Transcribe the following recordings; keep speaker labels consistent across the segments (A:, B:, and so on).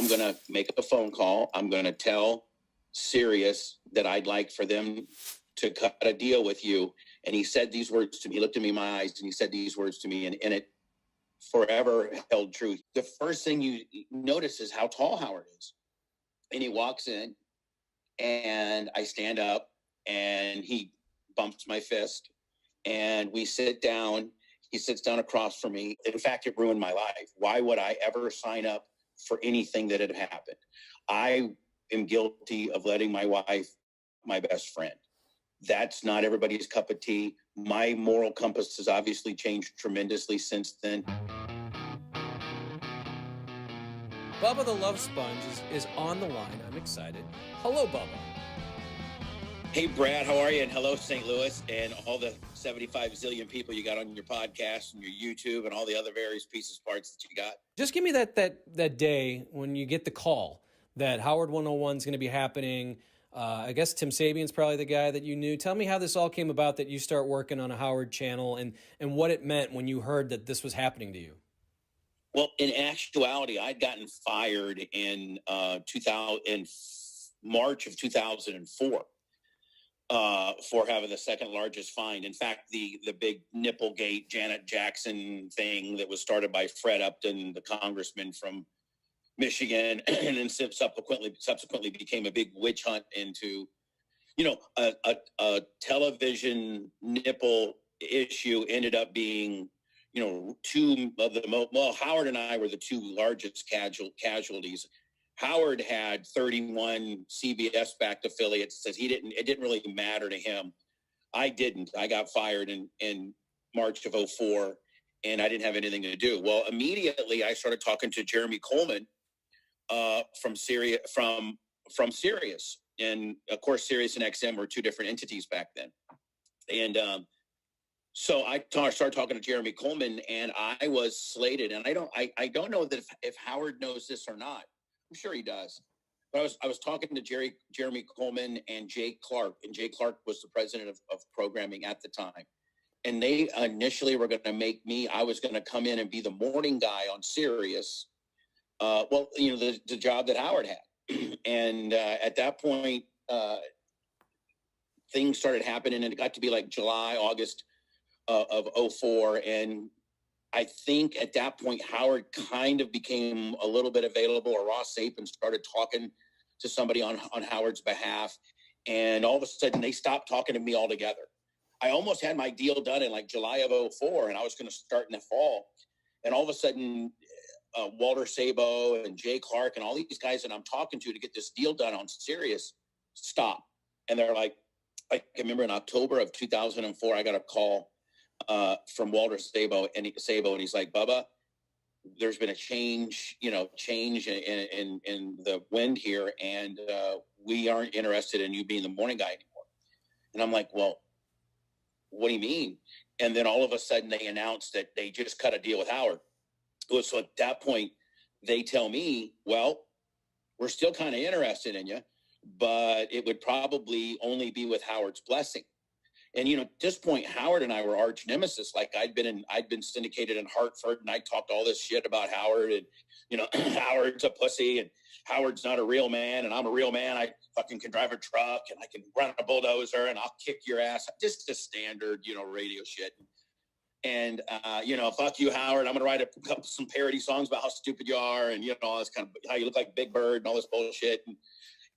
A: going to make a phone call. I'm going to tell Sirius that I'd like for them to cut a deal with you. And he said these words to me. He looked at me in my eyes and he said these words to me, and it forever held true. The first thing you notice is how tall Howard is. And he walks in and I stand up and he bumps my fist and we sit down. He sits down across from me. In fact, it ruined my life. Why would I ever sign up for anything that had happened? I am guilty of letting my wife, my best friend. That's not everybody's cup of tea. My moral compass has obviously changed tremendously since then.
B: Bubba the Love Sponge is on the line. I'm excited. Hello, Bubba.
A: Hey, Brad, how are you? And hello, St. Louis, and all the 75 zillion people you got on your podcast and your YouTube and all the other various pieces, parts that you got.
B: Just give me that day when you get the call that Howard 101 is going to be happening. I guess Tim Sabian's probably the guy that you knew. Tell me how this all came about, that you start working on a Howard channel, and what it meant when you heard that this was happening to you.
A: Well, in actuality, I'd gotten fired in March of 2004 for having the second largest fine. In fact, the big nipplegate Janet Jackson thing that was started by Fred Upton, the congressman from Michigan, and then subsequently became a big witch hunt into, a television nipple issue ended up being, two of the Howard and I were the two largest casualties. Howard had 31 CBS backed affiliates. Says it didn't really matter to him. I didn't. I got fired in March of 2004, and I didn't have anything to do. Well, immediately I started talking to Jeremy Coleman from Sirius, and of course Sirius and XM were two different entities back then. And so I started talking to Jeremy Coleman, and I was slated. And I don't know that if Howard knows this or not. I'm sure he does. But I was talking to Jeremy Coleman and Jay Clark, and Jay Clark was the president of programming at the time. And they initially were going to make me, I was going to come in and be the morning guy on Sirius. The job that Howard had. And at that point, things started happening, and it got to be like July, August of 2004. And I think at that point, Howard kind of became a little bit available, or Ross Sapin started talking to somebody on Howard's behalf. And all of a sudden, they stopped talking to me altogether. I almost had my deal done in like July of 2004, and I was going to start in the fall. And all of a sudden, Walter Sabo and Jay Clark and all these guys that I'm talking to get this deal done on Sirius stop. And they're like, I remember in October of 2004, I got a call from Walter Sabo, and he's like, Bubba, there's been a change in the wind here, and we aren't interested in you being the morning guy anymore. And I'm like, well, what do you mean? And then all of a sudden they announced that they just cut a deal with Howard. So at that point, they tell me, well, we're still kind of interested in you, but it would probably only be with Howard's blessing. And, at this point, Howard and I were arch nemesis. Like I'd been syndicated in Hartford, and I talked all this shit about Howard, and, Howard's a pussy, and Howard's not a real man, and I'm a real man. I fucking can drive a truck, and I can run a bulldozer, and I'll kick your ass. Just the standard, radio shit. And, fuck you, Howard. I'm going to write some parody songs about how stupid you are, and, all this kind of, how you look like Big Bird and all this bullshit.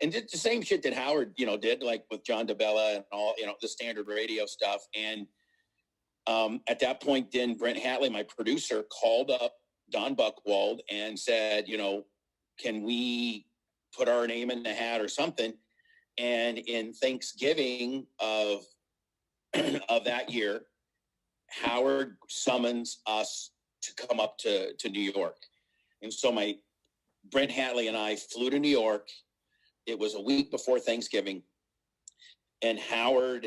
A: And did the same shit that Howard, did, like with John DeBella and all, the standard radio stuff. And at that point, then Brent Hatley, my producer, called up Don Buchwald and said, can we put our name in the hat or something? And in Thanksgiving of that year, Howard summons us to come up to New York. And so Brent Hatley and I flew to New York. It was a week before Thanksgiving, and Howard,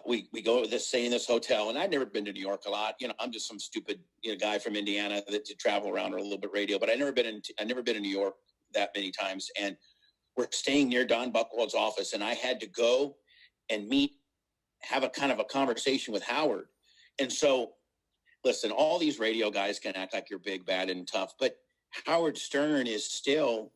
A: we go to stay in this hotel, and I'd never been to New York a lot. I'm just some stupid guy from Indiana that to travel around or a little bit radio, but I'd never been in New York that many times. And we're staying near Don Buchwald's office, and I had to go and have a kind of a conversation with Howard. And so, listen, all these radio guys can act like you're big, bad, and tough, but Howard Stern is still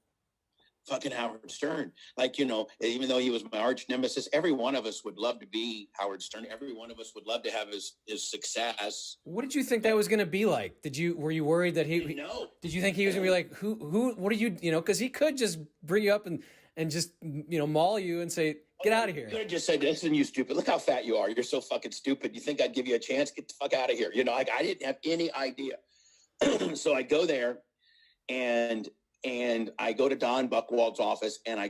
A: fucking Howard Stern. Like, you know, even though he was my arch nemesis, every one of us would love to be Howard Stern. Every one of us would love to have his success.
B: What did you think that was going to be like? Were you worried that
A: No.
B: Did you think he was going to be like, what are you, you know, because he could just bring you up and just, you know, maul you and say, get out of here.
A: You could have just said, listen, you stupid. Look how fat you are. You're so fucking stupid. You think I'd give you a chance? Get the fuck out of here. You know, like, I didn't have any idea. So I go there and I go to Don Buchwald's office, and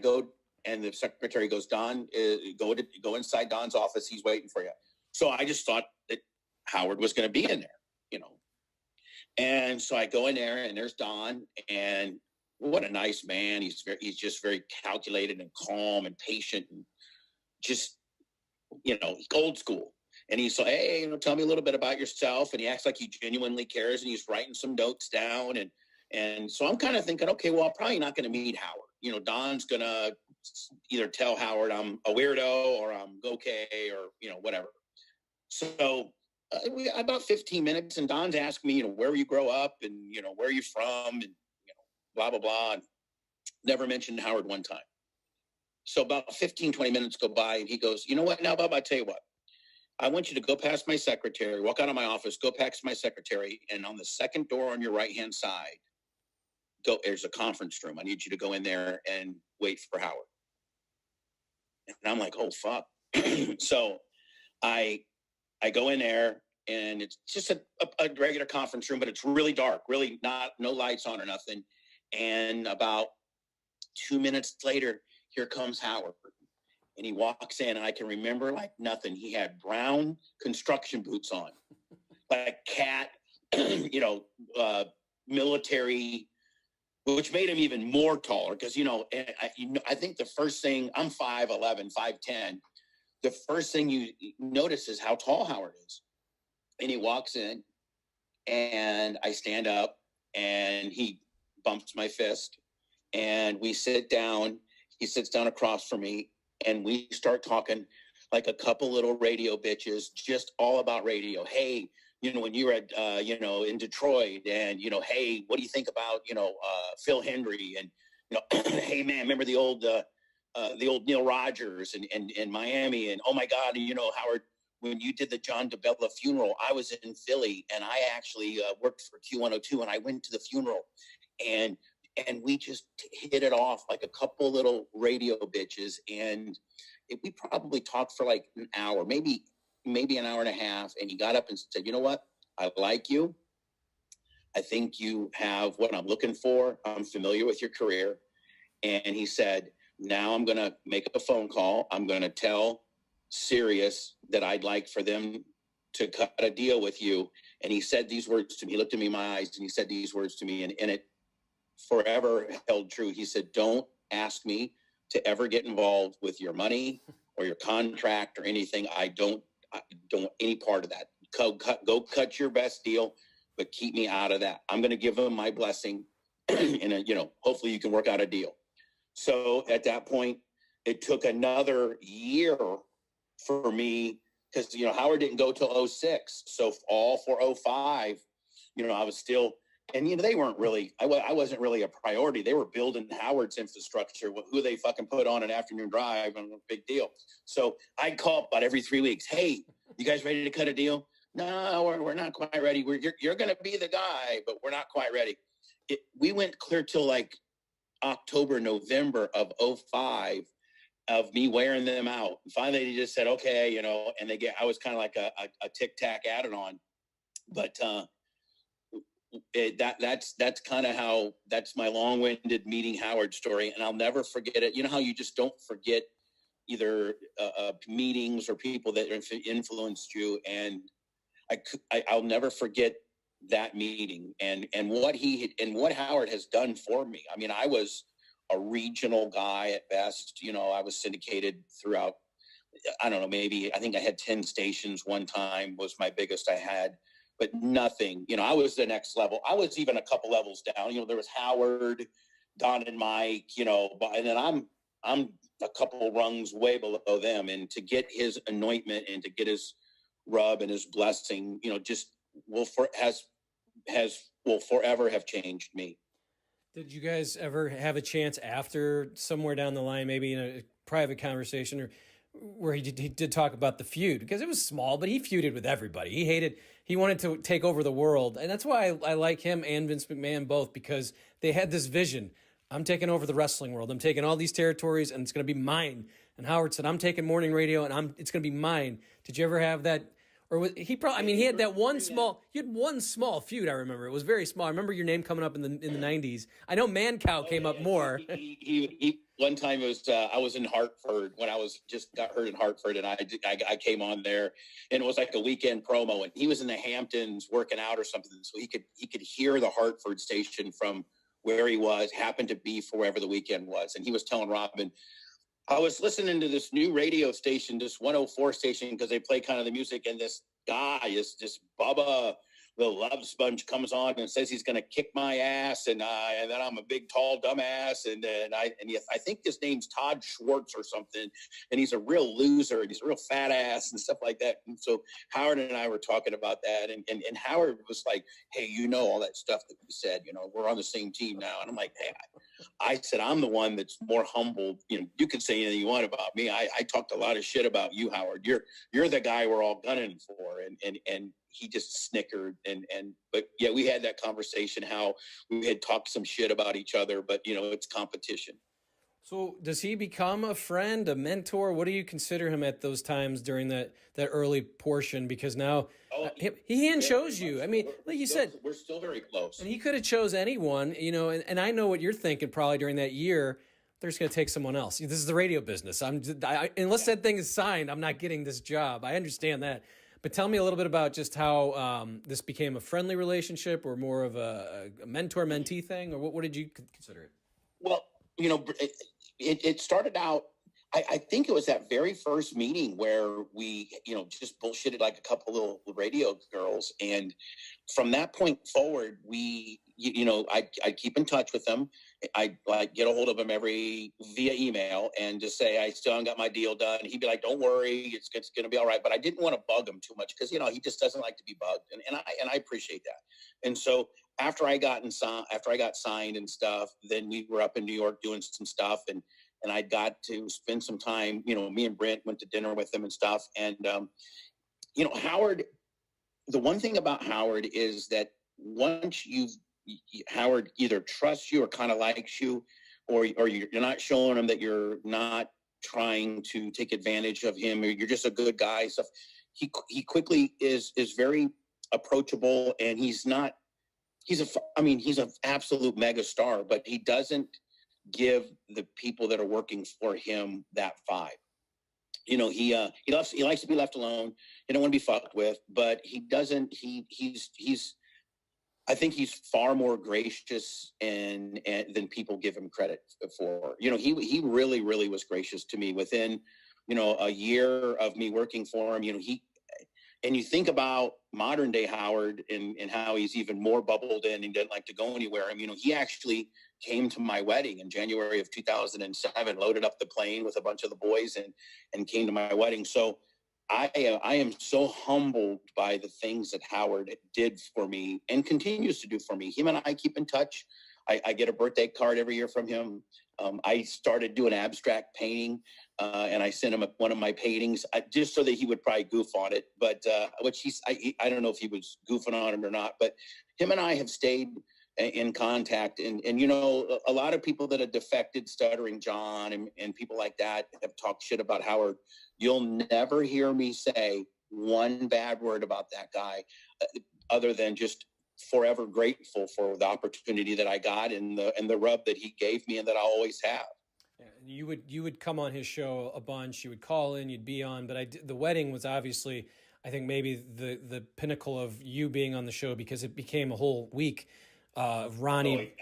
A: and the secretary goes, Don, go inside Don's office. He's waiting for you. So I just thought that Howard was going to be in there, you know. And so I go in there, and there's Don, and what a nice man. He's just very calculated and calm and patient, and just, you know, old school. And he's like, hey, you know, tell me a little bit about yourself. And he acts like he genuinely cares, and he's writing some notes down. And so I'm kind of thinking, okay, well, I'm probably not going to meet Howard. You know, Don's going to either tell Howard I'm a weirdo or I'm okay, or, you know, whatever. So about 15 minutes, and Don's asked me, you know, where you grow up, and, you know, where are you from, and, you know, blah, blah, blah. And never mentioned Howard one time. So about 15, 20 minutes go by, and he goes, you know what, now, Bob, I tell you what. I want you to go past my secretary, walk out of my office, go past my secretary, and on the second door on your right-hand side, there's a conference room. I need you to go in there and wait for Howard. And I'm like, oh, fuck. So I go in there, and it's just a regular conference room, but it's really dark, really no lights on or nothing. And about 2 minutes later, here comes Howard. And he walks in, and I can remember like nothing. He had brown construction boots on, like cat, you know, military, which made him even more taller. Because, you know, I think the first thing, I'm 5'11", 5'10". The first thing you notice is how tall Howard is. And he walks in, and I stand up, and he bumps my fist, and we sit down. He sits down across from me, and we start talking like a couple little radio bitches, just all about radio. Hey, you know, when you were at, you know, in Detroit, and, you know, hey, what do you think about, you know, Phil Hendry, and, you know, hey man, remember the old Neil Rogers and Miami, and oh my God, you know, Howard, when you did the John DeBella funeral, I was in Philly, and I actually worked for Q102, and I went to the funeral, and we just hit it off like a couple little radio bitches. And we probably talked for like an hour, maybe an hour and a half. And he got up and said, you know what? I like you. I think you have what I'm looking for. I'm familiar with your career. And he said, now I'm going to make a phone call. I'm going to tell Sirius that I'd like for them to cut a deal with you. And he said these words to me. He looked at me in my eyes, and he said these words to me, and it forever held true. He said, don't ask me to ever get involved with your money or your contract or anything. I don't any part of that. Go cut your best deal, but keep me out of that. I'm going to give them my blessing, and, you know, hopefully you can work out a deal. So at that point, it took another year for me, because, you know, Howard didn't go till 06. So all for 05, you know, I was still, and, you know, they weren't really, I wasn't really a priority. They were building Howard's infrastructure, who they fucking put on an afternoon drive, and a big deal. So I'd call about every 3 weeks. Hey, you guys ready to cut a deal? No, we're not quite ready. You're going to be the guy, but we're not quite ready. We went clear till like October, November of 05 of me wearing them out. And finally, they just said, okay, you know, and I was kind of like a tic-tac added on. But, that's kind of how, that's my long-winded meeting Howard story, and I'll never forget it. You know how you just don't forget either meetings or people that influenced you, and I'll never forget that meeting and what Howard has done for me. I mean, I was a regional guy at best. You know, I was syndicated throughout, I don't know, maybe I think I had 10 stations one time was my biggest I had. But nothing, you know, I was the next level. I was even a couple levels down. You know, there was Howard, Don and Mike, you know, and then I'm a couple rungs way below them. And to get his anointment and to get his rub and his blessing, you know, just will forever have changed me.
B: Did you guys ever have a chance after somewhere down the line, maybe in a private conversation, or where he did talk about the feud? Because it was small, but he feuded with everybody. He wanted to take over the world. And that's why I like him and Vince McMahon both, because they had this vision. I'm taking over the wrestling world. I'm taking all these territories and it's going to be mine. And Howard said, I'm taking morning radio and it's going to be mine. Did you ever have that? Or was, he probably, I mean, he had that you had one small feud. I remember it was very small. I remember your name coming up in the '90s. I know Man Cow came up more.
A: He one time it was, I was in Hartford when I was just got hurt in Hartford, and I came on there, and it was like a weekend promo, and he was in the Hamptons working out or something. So he could hear the Hartford station from where he was, happened to be for wherever the weekend was. And he was telling Robin, I was listening to this new radio station, this 104 station, because they play kind of the music, and this guy is this Bubba the Love Sponge comes on and says he's going to kick my ass, and then I'm a big tall dumbass, and I think his name's Todd Schwartz or something, and he's a real loser, and he's a real fat ass and stuff like that. And so Howard and I were talking about that, and Howard was like, hey, you know all that stuff that we said, you know, we're on the same team now. And I'm like, hey, I said, I'm the one that's more humbled. You know, you can say anything you want about me. I talked a lot of shit about you, Howard. You're the guy we're all gunning for. And he just snickered. But yeah, we had that conversation, how we had talked some shit about each other, but you know, it's competition.
B: So does he become a friend, a mentor? What do you consider him at those times during that early portion? Because now he chose you. I mean, like you said,
A: we're still very close.
B: And he could have chose anyone, you know, and I know what you're thinking probably during that year. They're just going to take someone else. This is the radio business. Unless that thing is signed, I'm not getting this job. I understand that. But tell me a little bit about just how this became a friendly relationship, or more of a mentor-mentee thing, or what did you consider it?
A: Well, you know, it started out, I think it was that very first meeting where we, you know, just bullshitted like a couple little radio girls. And from that point forward, I keep in touch with them. I like get a hold of him via email and just say, I still haven't got my deal done. He'd be like, don't worry, it's going to be all right. But I didn't want to bug him too much because, you know, he just doesn't like to be bugged. And I appreciate that. And so after I got signed and stuff, then we were up in New York doing some stuff, and I got to spend some time, you know, me and Brent went to dinner with him and stuff. And, you know, Howard, the one thing about Howard is that once Howard either trusts you or kind of likes you, or you're not showing him that you're not trying to take advantage of him, or you're just a good guy. So he quickly is very approachable, and he's an absolute mega star, but he doesn't give the people that are working for him that vibe. You know, he likes to be left alone. He don't want to be fucked with, but he doesn't. I think he's far more gracious and than people give him credit for. You know, he really, really was gracious to me within, you know, a year of me working for him. You know, and you think about modern day Howard and how he's even more bubbled in and didn't like to go anywhere. I mean, you know, he actually came to my wedding in January of 2007, loaded up the plane with a bunch of the boys and came to my wedding. So I am so humbled by the things that Howard did for me and continues to do for me. Him and I keep in touch. I get a birthday card every year from him. I started doing abstract painting, and I sent him one of my paintings just so that he would probably goof on it. But I don't know if he was goofing on it or not. But him and I have stayed in contact, and you know, a lot of people that have defected, Stuttering John and people like that, have talked shit about Howard. You'll never hear me say one bad word about that guy, other than just forever grateful for the opportunity that I got and the rub that he gave me and that I always have.
B: Yeah, you would come on his show a bunch. You would call in, you'd be on. But the wedding was obviously, I think, maybe the pinnacle of you being on the show, because it became a whole week. Ronnie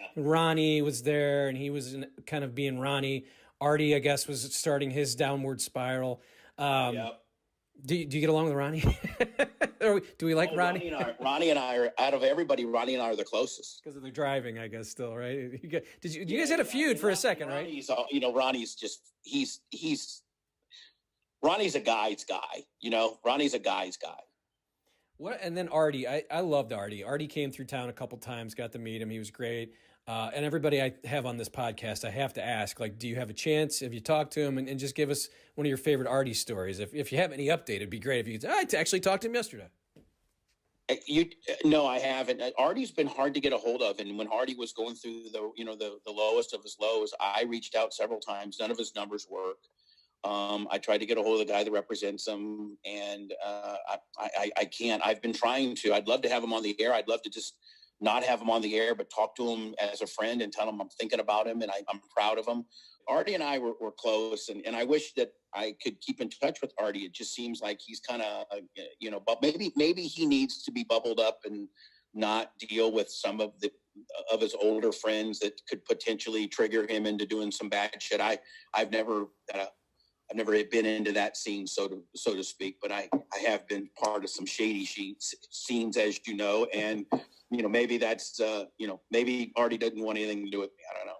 B: was there, and he was kind of being Ronnie. Artie, I guess, was starting his downward spiral. Yep. Do you get along with Ronnie? Or do we like Ronnie?
A: Ronnie and I are, out of everybody, Ronnie and I are the closest.
B: Because of the driving, I guess, still, right? You guys had a feud for a second, right?
A: Ronnie's just, Ronnie's a guy's guy, you know? Ronnie's a guy's guy.
B: And then Artie, I loved Artie. Artie came through town a couple times, got to meet him. He was great. And everybody I have on this podcast, I have to ask, like, do you have a chance? Have you talked to him? And just give us one of your favorite Artie stories. If you have any update, it'd be great if you could say, I actually talked to him yesterday.
A: No, I haven't. Artie's been hard to get a hold of. And when Artie was going through the lowest of his lows, I reached out several times. None of his numbers work. I tried to get a hold of the guy that represents him, and I can't. I've been trying to. I'd love to have him on the air. I'd love to just not have him on the air, but talk to him as a friend and tell him I'm thinking about him and I'm proud of him. Artie and I were close, and I wish that I could keep in touch with Artie. It just seems like he's kind of, but maybe he needs to be bubbled up and not deal with some of his older friends that could potentially trigger him into doing some bad shit. I've never been into that scene, so to speak, but I have been part of some shady scenes, as you know, and maybe that's maybe Artie doesn't want anything to do with me. I don't know.